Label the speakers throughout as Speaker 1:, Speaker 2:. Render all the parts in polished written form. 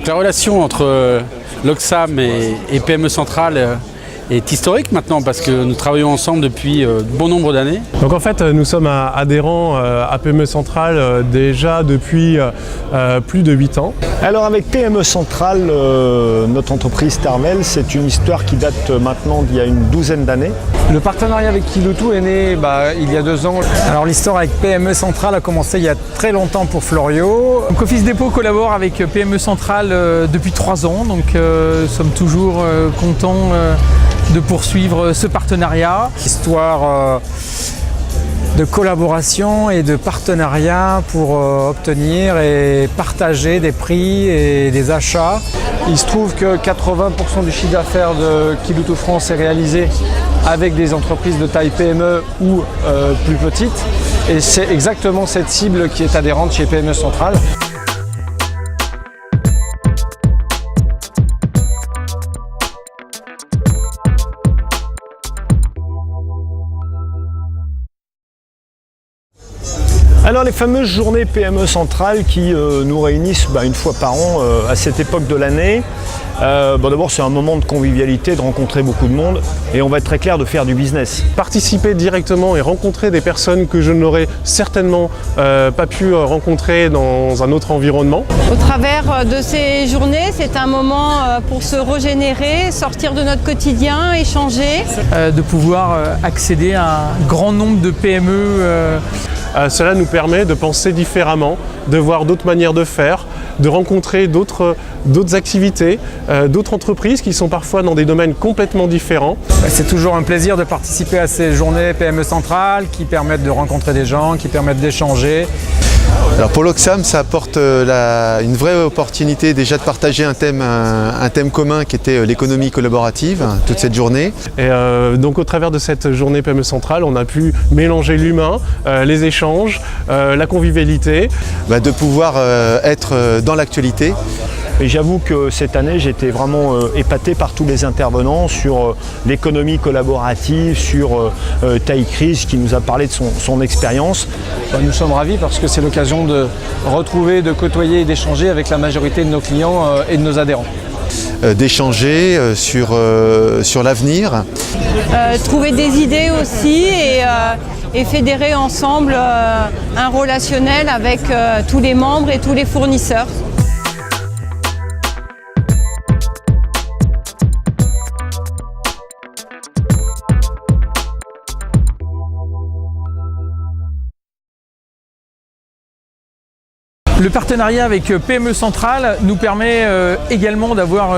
Speaker 1: La relation entre l'Oxam et PME Centrale est historique maintenant parce que nous travaillons ensemble depuis bon nombre d'années.
Speaker 2: Donc en fait, nous sommes adhérents à PME Centrale déjà depuis plus de 8 ans.
Speaker 3: Alors avec PME Centrale, notre entreprise Starmel, c'est une histoire qui date maintenant d'il y a une douzaine d'années.
Speaker 4: Le partenariat avec Kiloutou est né il y a 2 ans. Alors l'histoire avec PME Centrale a commencé il y a très longtemps pour Florio. Donc Office Dépôt collabore avec PME Centrale depuis 3 ans, donc nous sommes toujours contents de poursuivre ce partenariat. Histoire de collaboration et de partenariat pour obtenir et partager des prix et des achats. Il se trouve que 80% du chiffre d'affaires de Kiloutou France est réalisé avec des entreprises de taille PME ou plus petites. Et c'est exactement cette cible qui est adhérente chez PME Centrale.
Speaker 3: Alors les fameuses journées PME Centrale qui nous réunissent une fois par an à cette époque de l'année. D'abord c'est un moment de convivialité, de rencontrer beaucoup de monde et on va être très clair de faire du business.
Speaker 2: Participer directement et rencontrer des personnes que je n'aurais certainement pas pu rencontrer dans un autre environnement.
Speaker 5: Au travers de ces journées, c'est un moment pour se régénérer, sortir de notre quotidien, échanger.
Speaker 4: De pouvoir accéder à un grand nombre de PME.
Speaker 2: Cela nous permet de penser différemment, de voir d'autres manières de faire, de rencontrer d'autres activités, d'autres entreprises qui sont parfois dans des domaines complètement différents.
Speaker 4: C'est toujours un plaisir de participer à ces journées PME Centrale qui permettent de rencontrer des gens, qui permettent d'échanger.
Speaker 6: Alors pour l'Oxam, ça apporte une vraie opportunité déjà de partager un thème commun qui était l'économie collaborative toute cette journée.
Speaker 2: Et donc au travers de cette journée PME Centrale, on a pu mélanger l'humain, les échanges, la convivialité.
Speaker 6: De pouvoir être dans l'actualité.
Speaker 3: Et j'avoue que cette année, j'étais vraiment épaté par tous les intervenants sur l'économie collaborative, sur Taille Crise qui nous a parlé de son expérience.
Speaker 4: Nous sommes ravis parce que c'est l'occasion de retrouver, de côtoyer et d'échanger avec la majorité de nos clients et de nos adhérents.
Speaker 6: D'échanger sur l'avenir.
Speaker 5: Trouver des idées aussi et fédérer ensemble un relationnel avec tous les membres et tous les fournisseurs.
Speaker 4: Le partenariat avec PME Centrale nous permet également d'avoir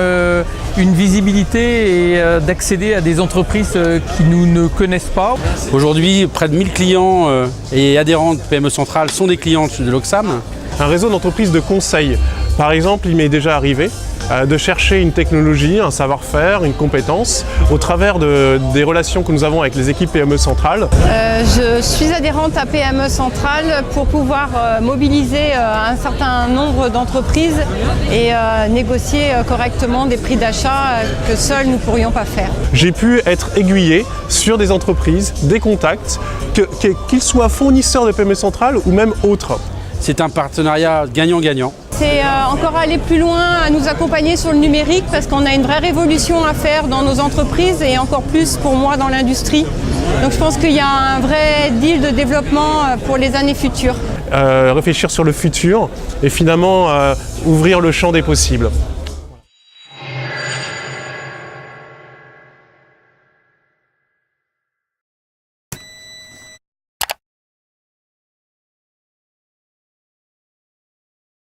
Speaker 4: une visibilité et d'accéder à des entreprises qui nous ne connaissent pas.
Speaker 1: Aujourd'hui, près de 1000 clients et adhérents de PME Centrale sont des clients de l'Oxam.
Speaker 2: Un réseau d'entreprises de conseil. Par exemple, il m'est déjà arrivé de chercher une technologie, un savoir-faire, une compétence au travers des relations que nous avons avec les équipes PME Centrale.
Speaker 5: Je suis adhérente à PME Centrale pour pouvoir mobiliser un certain nombre d'entreprises et négocier correctement des prix d'achat que seuls nous ne pourrions pas faire.
Speaker 2: J'ai pu être aiguillé sur des entreprises, des contacts, qu'ils soient fournisseurs de PME Centrale ou même autres.
Speaker 1: C'est un partenariat gagnant-gagnant.
Speaker 5: C'est encore aller plus loin, à nous accompagner sur le numérique parce qu'on a une vraie révolution à faire dans nos entreprises et encore plus pour moi dans l'industrie. Donc je pense qu'il y a un vrai deal de développement pour les années futures.
Speaker 2: Réfléchir sur le futur et finalement ouvrir le champ des possibles.